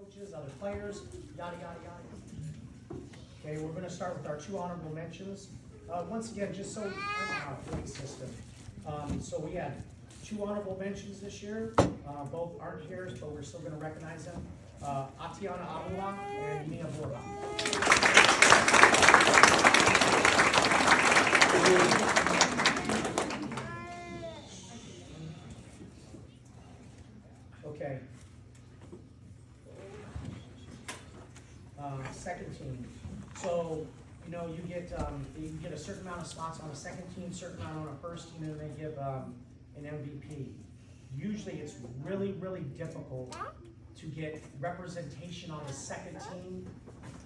coaches, other players, yada, yada, yada. Okay, we're going to start with our 2 honorable mentions. Once again, just so I don't know our point system. So we had 2 honorable mentions this year. Both aren't here, but we're still going to recognize them. Atiana Avila and Mia Borja. Okay. Second team. So, you know, you get a certain amount of spots on a second team, certain amount on a first team, and they give an MVP. Usually it's really, really difficult to get representation on the second team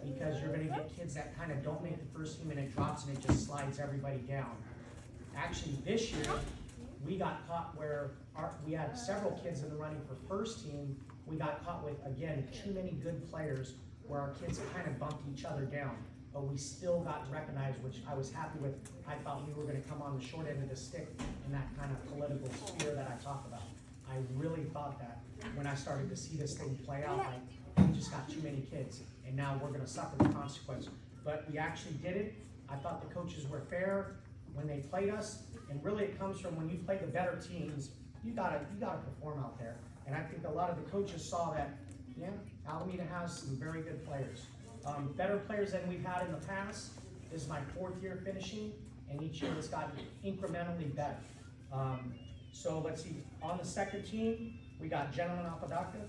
because you're going to get kids that kind of don't make the first team and it drops and it just slides everybody down. Actually, this year, we got caught where we had several kids in the running for first team. We got caught with, again, too many good players where our kids kind of bumped each other down. But we still got recognized, which I was happy with. I thought we were going to come on the short end of the stick in that kind of political sphere that I talk about. I really thought that when I started to see this thing play out, like, we just got too many kids, and now we're going to suffer the consequence. But we actually did it. I thought the coaches were fair when they played us, and really it comes from when you play the better teams, you gotta perform out there. And I think a lot of the coaches saw that, yeah, Alameda has some very good players. Better players than we've had in the past. This is my 4th year finishing, and each year it's gotten incrementally better. So let's see, on the second team, we got Gentleman Apodaca.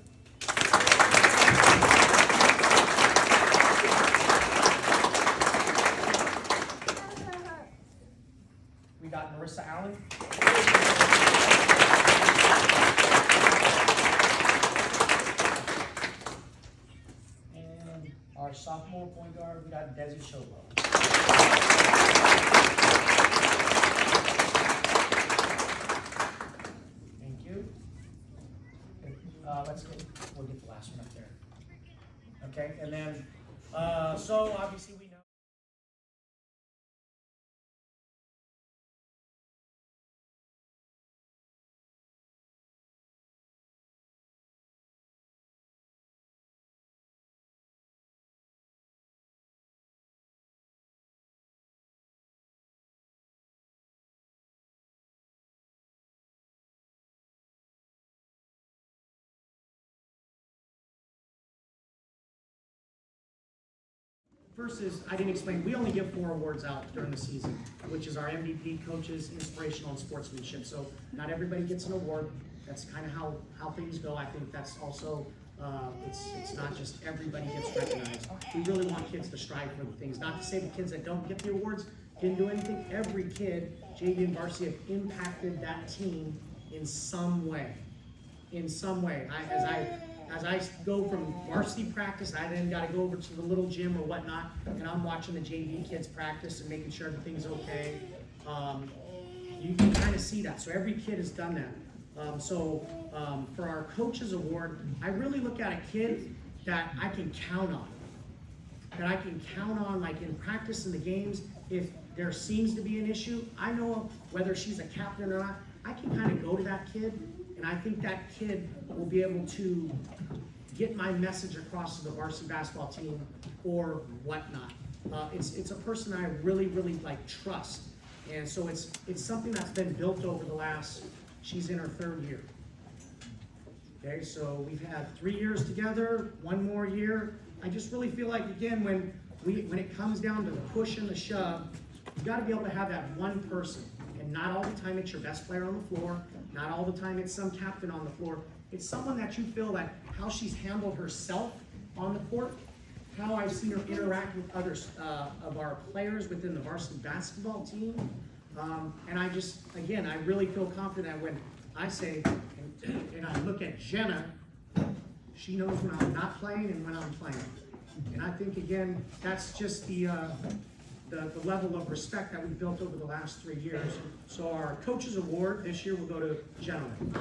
We got Marissa Allen. And our sophomore point guard, we got Desi Showbow. Thank you. We'll get the last one up there. Okay, and then, so obviously we know. First is, I didn't explain, we only give 4 awards out during the season, which is our MVP, coaches, inspirational, and sportsmanship. So not everybody gets an award. That's kind of how things go. I think that's also, it's not just everybody gets recognized. We really want kids to strive for the things. Not to say the kids that don't get the awards didn't do anything. Every kid, JV and varsity, have impacted that team in some way. In some way. As I go from varsity practice, I then got to go over to the little gym or whatnot, and I'm watching the JV kids practice and making sure everything's okay. You can kind of see that. So every kid has done that. For our coaches award, I really look at a kid that I can count on. That I can count on, like in practice in the games, if there seems to be an issue, I know whether she's a captain or not, I can kind of go to that kid. And I think that kid will be able to get my message across to the varsity basketball team or whatnot. It's a person I really, really like trust. And so it's something that's been built over the last, she's in her 3rd year. Okay, so we've had 3 years together, 1 more year. I just really feel like, again, when it comes down to the push and the shove, you gotta be able to have that one person. And not all the time it's your best player on the floor. Not all the time it's some captain on the floor. It's someone that you feel that how she's handled herself on the court, how I've seen her interact with others of our players within the varsity basketball team. And I just, again, I really feel confident when I say, and I look at Jenna, she knows when I'm not playing and when I'm playing. And I think, again, that's just the level of respect that we've built over the last 3 years. So our coaches award this year will go to Gentleman.